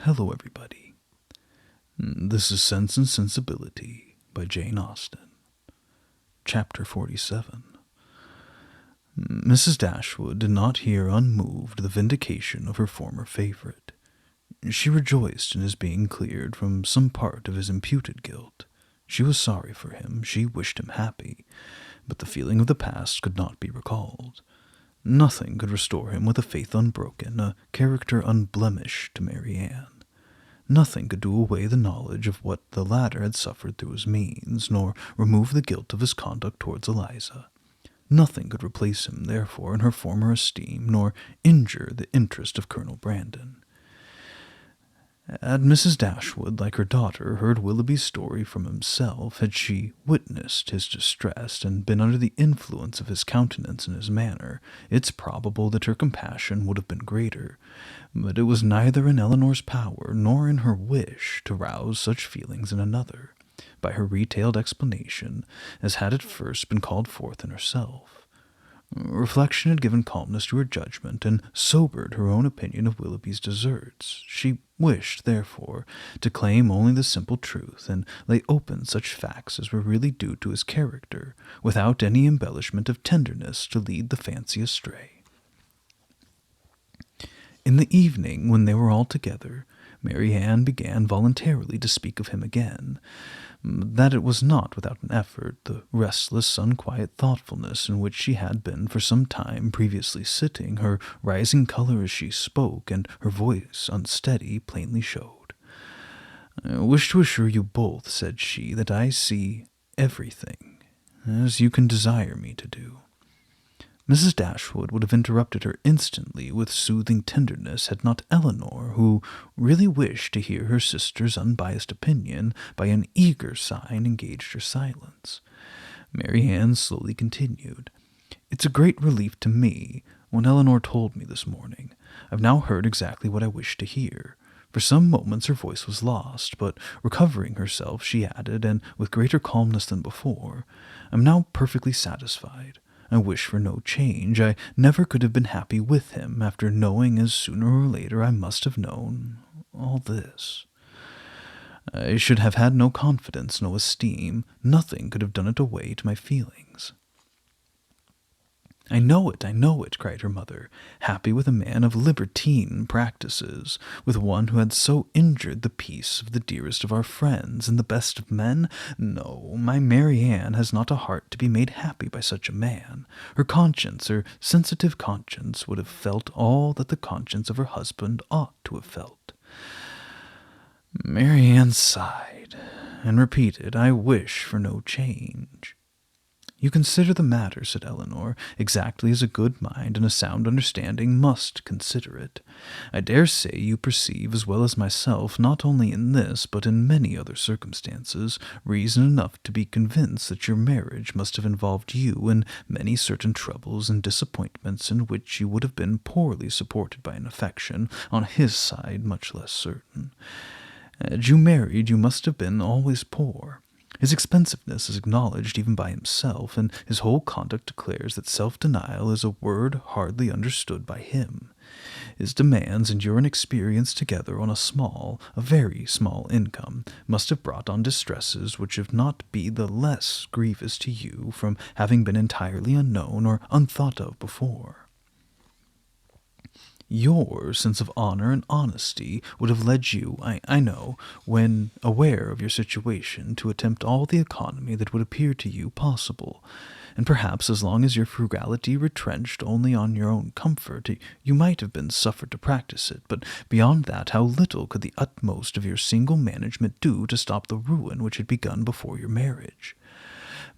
Hello, everybody. This is Sense and Sensibility by Jane Austen. Chapter 47. Mrs. Dashwood did not hear unmoved the vindication of her former favorite. She rejoiced in his being cleared from some part of his imputed guilt. She was sorry for him, she wished him happy, but the feeling of the past could not be recalled. Nothing could restore him with a faith unbroken, a character unblemished to Marianne. Nothing could do away the knowledge of what the latter had suffered through his means, nor remove the guilt of his conduct towards Eliza. Nothing could replace him, therefore, in her former esteem, nor injure the interest of Colonel Brandon. Had Mrs. Dashwood, like her daughter, heard Willoughby's story from himself, had she witnessed his distress and been under the influence of his countenance and his manner, it's probable that her compassion would have been greater. But it was neither in Elinor's power nor in her wish to rouse such feelings in another, by her retailed explanation, as had at first been called forth in herself. Reflection had given calmness to her judgment, and sobered her own opinion of Willoughby's deserts. She wished, therefore, to claim only the simple truth, and lay open such facts as were really due to his character, without any embellishment of tenderness to lead the fancy astray. In the evening, when they were all together, Marianne began voluntarily to speak of him again. That it was not without an effort, the restless, unquiet thoughtfulness in which she had been for some time previously sitting, her rising color as she spoke, and her voice unsteady, plainly showed. "I wish to assure you both," said she, "that I see everything, as you can desire me to do." Mrs. Dashwood would have interrupted her instantly with soothing tenderness had not Elinor, who really wished to hear her sister's unbiased opinion, by an eager sign engaged her silence. Marianne slowly continued, "It's a great relief to me. When Elinor told me this morning, I've now heard exactly what I wished to hear." For some moments her voice was lost, but recovering herself, she added, and with greater calmness than before, "I'm now perfectly satisfied. I wish for no change. I never could have been happy with him, after knowing, as sooner or later I must have known, all this. I should have had no confidence, no esteem. Nothing could have done it away to my feelings." I know it," cried her mother. "Happy with a man of libertine practices, with one who had so injured the peace of the dearest of our friends and the best of men? No, my Marianne has not a heart to be made happy by such a man. Her conscience, her sensitive conscience, would have felt all that the conscience of her husband ought to have felt." Marianne sighed, and repeated, "I wish for no change." "You consider the matter," said Elinor, "exactly as a good mind and a sound understanding must consider it. I dare say you perceive as well as myself, not only in this, but in many other circumstances, reason enough to be convinced that your marriage must have involved you in many certain troubles and disappointments in which you would have been poorly supported by an affection, on his side much less certain. Had you married, you must have been always poor. His expensiveness is acknowledged even by himself, and his whole conduct declares that self-denial is a word hardly understood by him. His demands and your inexperience together on a very small income, must have brought on distresses which have not been the less grievous to you from having been entirely unknown or unthought of before. Your sense of honor and honesty would have led you, I know, when aware of your situation, to attempt all the economy that would appear to you possible, and perhaps as long as your frugality retrenched only on your own comfort, you might have been suffered to practice it, but beyond that, how little could the utmost of your single management do to stop the ruin which had begun before your marriage?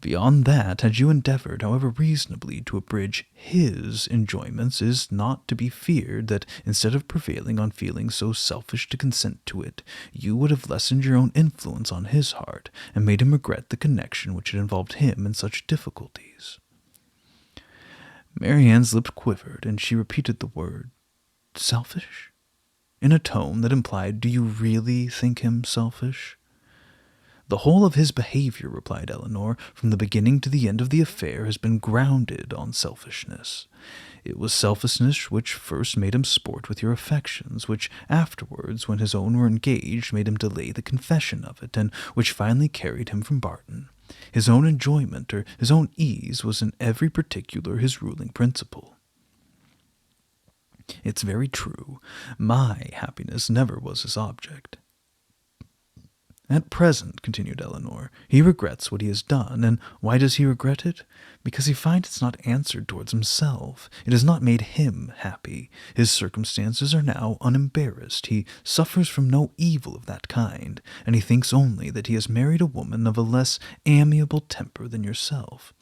Beyond that, had you endeavored, however reasonably, to abridge his enjoyments, is not to be feared that, instead of prevailing on feelings so selfish to consent to it, you would have lessened your own influence on his heart, and made him regret the connection which had involved him in such difficulties." Marianne's lip quivered, and she repeated the word, "selfish?" in a tone that implied, "Do you really think him selfish?" "The whole of his behavior," replied Elinor, "from the beginning to the end of the affair, has been grounded on selfishness. It was selfishness which first made him sport with your affections, which afterwards, when his own were engaged, made him delay the confession of it, and which finally carried him from Barton. His own enjoyment or his own ease was in every particular his ruling principle. It's very true. My happiness never was his object. At present, continued Eleanor, he regrets what he has done, and why does he regret it? Because he finds it's not answered towards himself. It has not made him happy. His circumstances are now unembarrassed. He suffers from no evil of that kind, and he thinks only that he has married a woman of a less amiable temper than yourself.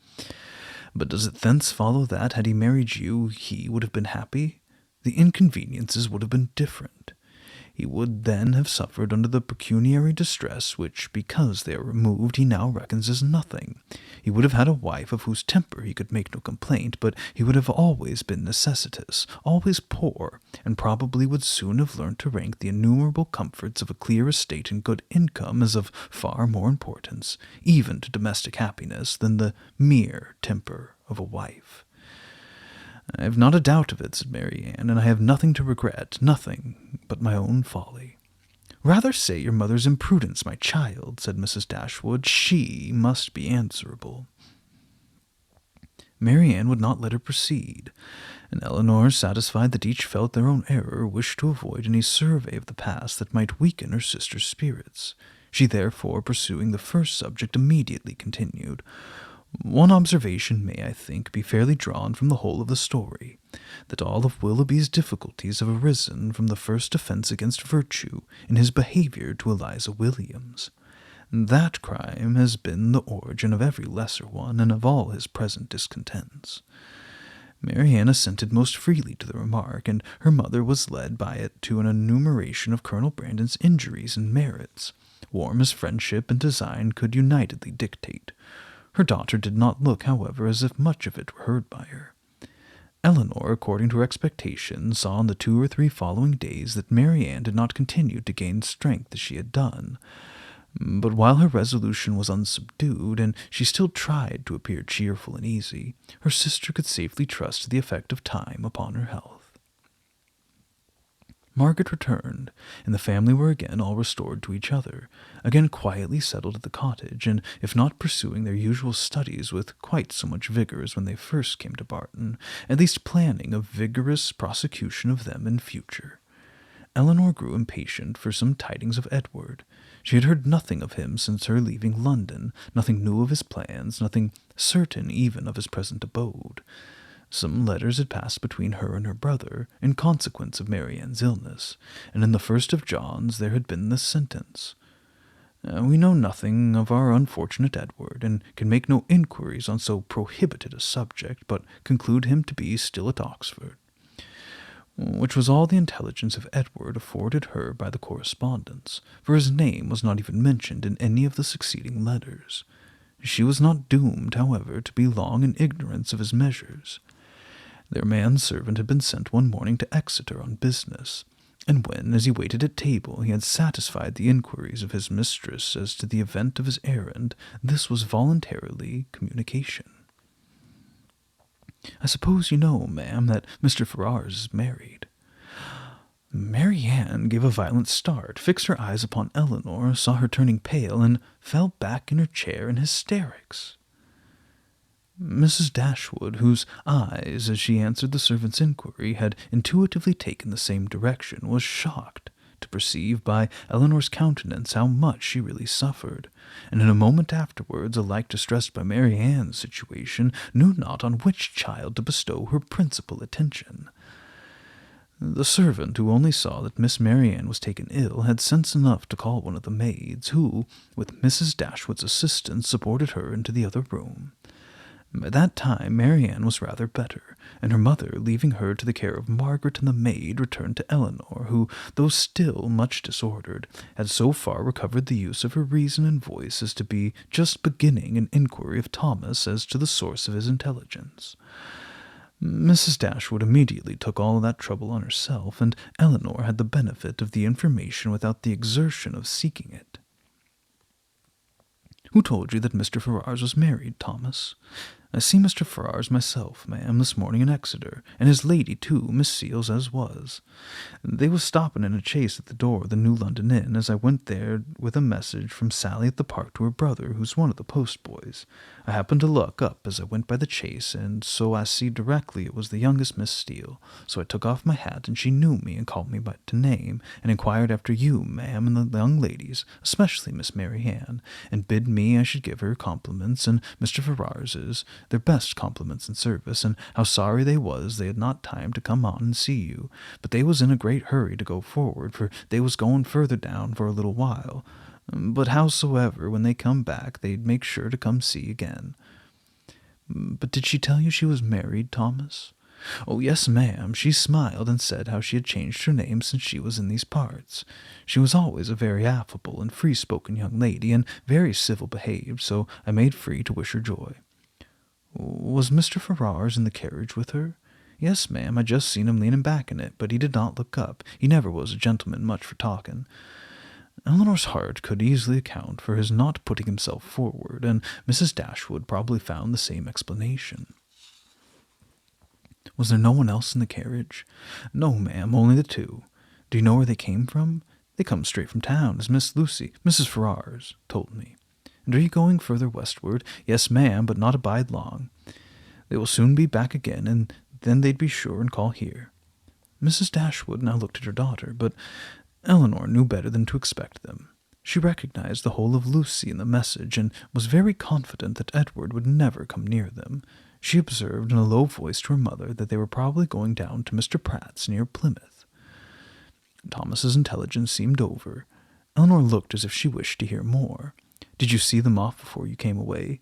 But does it thence follow that, had he married you, he would have been happy? The inconveniences would have been different. He would then have suffered under the pecuniary distress which, because they are removed, he now reckons as nothing. He would have had a wife of whose temper he could make no complaint, but he would have always been necessitous, always poor, and probably would soon have learnt to rank the innumerable comforts of a clear estate and good income as of far more importance, even to domestic happiness, than the mere temper of a wife. I have not a doubt of it, said Marianne, and I have nothing to regret, nothing but my own folly. Rather say your mother's imprudence, my child, said Mrs. Dashwood. She must be answerable. Marianne would not let her proceed, and Eleanor, satisfied that each felt their own error, wished to avoid any survey of the past that might weaken her sister's spirits. She therefore, pursuing the first subject, immediately continued. One observation may, I think, be fairly drawn from the whole of the story, that all of Willoughby's difficulties have arisen from the first offence against virtue in his behaviour to Eliza Williams. That crime has been the origin of every lesser one, and of all his present discontents. Marianne assented most freely to the remark, and her mother was led by it to an enumeration of Colonel Brandon's injuries and merits, warm as friendship and design could unitedly dictate. Her daughter did not look, however, as if much of it were heard by her. Eleanor, according to her expectation, saw in the 2 or 3 following days that Marianne did not continue to gain strength as she had done. But while her resolution was unsubdued, and she still tried to appear cheerful and easy, her sister could safely trust to the effect of time upon her health. Margaret returned, and the family were again all restored to each other, again quietly settled at the cottage, and if not pursuing their usual studies with quite so much vigor as when they first came to Barton, at least planning a vigorous prosecution of them in future. Eleanor grew impatient for some tidings of Edward. She had heard nothing of him since her leaving London, nothing new of his plans, nothing certain even of his present abode. Some letters had passed between her and her brother, in consequence of Marianne's illness, and in the first of John's there had been this sentence. We know nothing of our unfortunate Edward, and can make no inquiries on so prohibited a subject, but conclude him to be still at Oxford. Which was all the intelligence of Edward afforded her by the correspondence, for his name was not even mentioned in any of the succeeding letters. She was not doomed, however, to be long in ignorance of his measures. Their manservant had been sent one morning to Exeter on business, and when, as he waited at table, he had satisfied the inquiries of his mistress as to the event of his errand, this was voluntarily communication. I suppose you know, ma'am, that Mr. Ferrars is married. Marianne gave a violent start, fixed her eyes upon Eleanor, saw her turning pale, and fell back in her chair in hysterics. Mrs. Dashwood, whose eyes, as she answered the servant's inquiry, had intuitively taken the same direction, was shocked to perceive by Eleanor's countenance how much she really suffered, and in a moment afterwards, alike distressed by Marianne's situation, knew not on which child to bestow her principal attention. The servant, who only saw that Miss Marianne was taken ill, had sense enough to call one of the maids, who, with Mrs. Dashwood's assistance, supported her into the other room. By that time Marianne was rather better, and her mother, leaving her to the care of Margaret and the maid, returned to Eleanor, who, though still much disordered, had so far recovered the use of her reason and voice as to be just beginning an inquiry of Thomas as to the source of his intelligence. Mrs. Dashwood immediately took all that trouble on herself, and Eleanor had the benefit of the information without the exertion of seeking it. "Who told you that Mr. Ferrars was married, Thomas?" I see Mr. Ferrars myself, ma'am, this morning in Exeter, and his lady, too, Miss Seals, as was. They was stopping in a chaise at the door of the New London Inn as I went there with a message from Sally at the park to her brother, who's one of the postboys. I happened to look up as I went by the chaise, and so I see directly it was the youngest Miss Steele. So I took off my hat, and she knew me and called me by to name, and inquired after you, ma'am, and the young ladies, especially Miss Mary Ann, and bid me I should give her compliments, and Mr. Ferrars's, their best compliments and service, and how sorry they was they had not time to come on and see you, but they was in a great hurry to go forward, for they was going further down for a little while. But howsoever, when they come back, they'd make sure to come see again. But did she tell you she was married, Thomas? Oh, yes, ma'am. She smiled and said how she had changed her name since she was in these parts. She was always a very affable and free-spoken young lady, and very civil behaved, so I made free to wish her joy. Was Mr. Ferrars in the carriage with her? Yes, ma'am, I just seen him leaning back in it, but he did not look up. He never was a gentleman much for talking. Eleanor's heart could easily account for his not putting himself forward, and Mrs. Dashwood probably found the same explanation. Was there no one else in the carriage? No, ma'am, only the two. Do you know where they came from? They come straight from town, as Mrs. Ferrars, told me. And are you going further westward? Yes, ma'am, but not abide long. They will soon be back again, and then they'd be sure and call here. Mrs. Dashwood now looked at her daughter, but Eleanor knew better than to expect them. She recognized the whole of Lucy in the message, and was very confident that Edward would never come near them. She observed in a low voice to her mother that they were probably going down to Mr. Pratt's near Plymouth. Thomas's intelligence seemed over. Eleanor looked as if she wished to hear more. Did you see them off before you came away?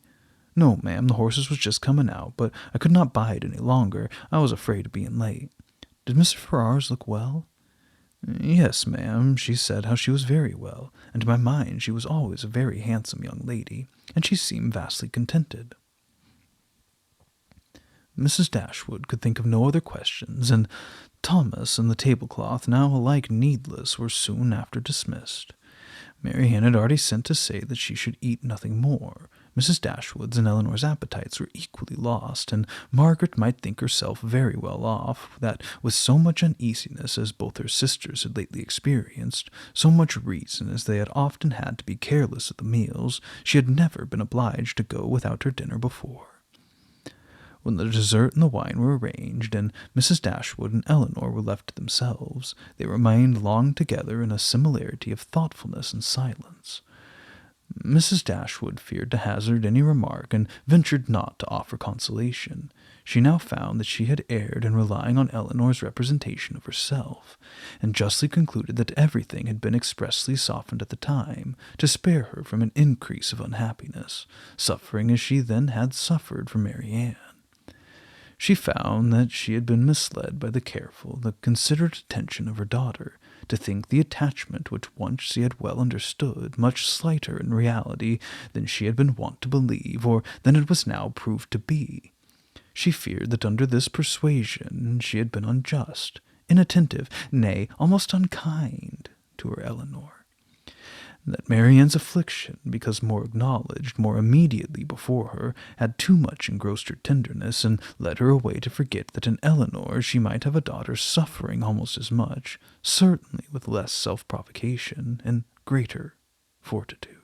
No, ma'am, the horses was just coming out, but I could not bide any longer. I was afraid of being late. Did Mr. Ferrars look well? Yes, ma'am, she said how she was very well, and to my mind she was always a very handsome young lady, and she seemed vastly contented. Mrs. Dashwood could think of no other questions, and Thomas and the tablecloth, now alike needless, were soon after dismissed. Mary Ann had already sent to say that she should eat nothing more. Mrs. Dashwood's and Eleanor's appetites were equally lost, and Margaret might think herself very well off, that with so much uneasiness as both her sisters had lately experienced, so much reason as they had often had to be careless at the meals, she had never been obliged to go without her dinner before. When the dessert and the wine were arranged, and Mrs. Dashwood and Eleanor were left to themselves, they remained long together in a similarity of thoughtfulness and silence. Mrs. Dashwood feared to hazard any remark, and ventured not to offer consolation. She now found that she had erred in relying on Eleanor's representation of herself, and justly concluded that everything had been expressly softened at the time, to spare her from an increase of unhappiness, suffering as she then had suffered from Mary Ann. She found that she had been misled by the careful, the considerate attention of her daughter, to think the attachment which once she had well understood much slighter in reality than she had been wont to believe, or than it was now proved to be. She feared that under this persuasion she had been unjust, inattentive, nay, almost unkind to her Eleanor. That Mary Ann's affliction, because more acknowledged more immediately before her, had too much engrossed her tenderness, and led her away to forget that in Eleanor she might have a daughter suffering almost as much, certainly with less self-provocation and greater fortitude.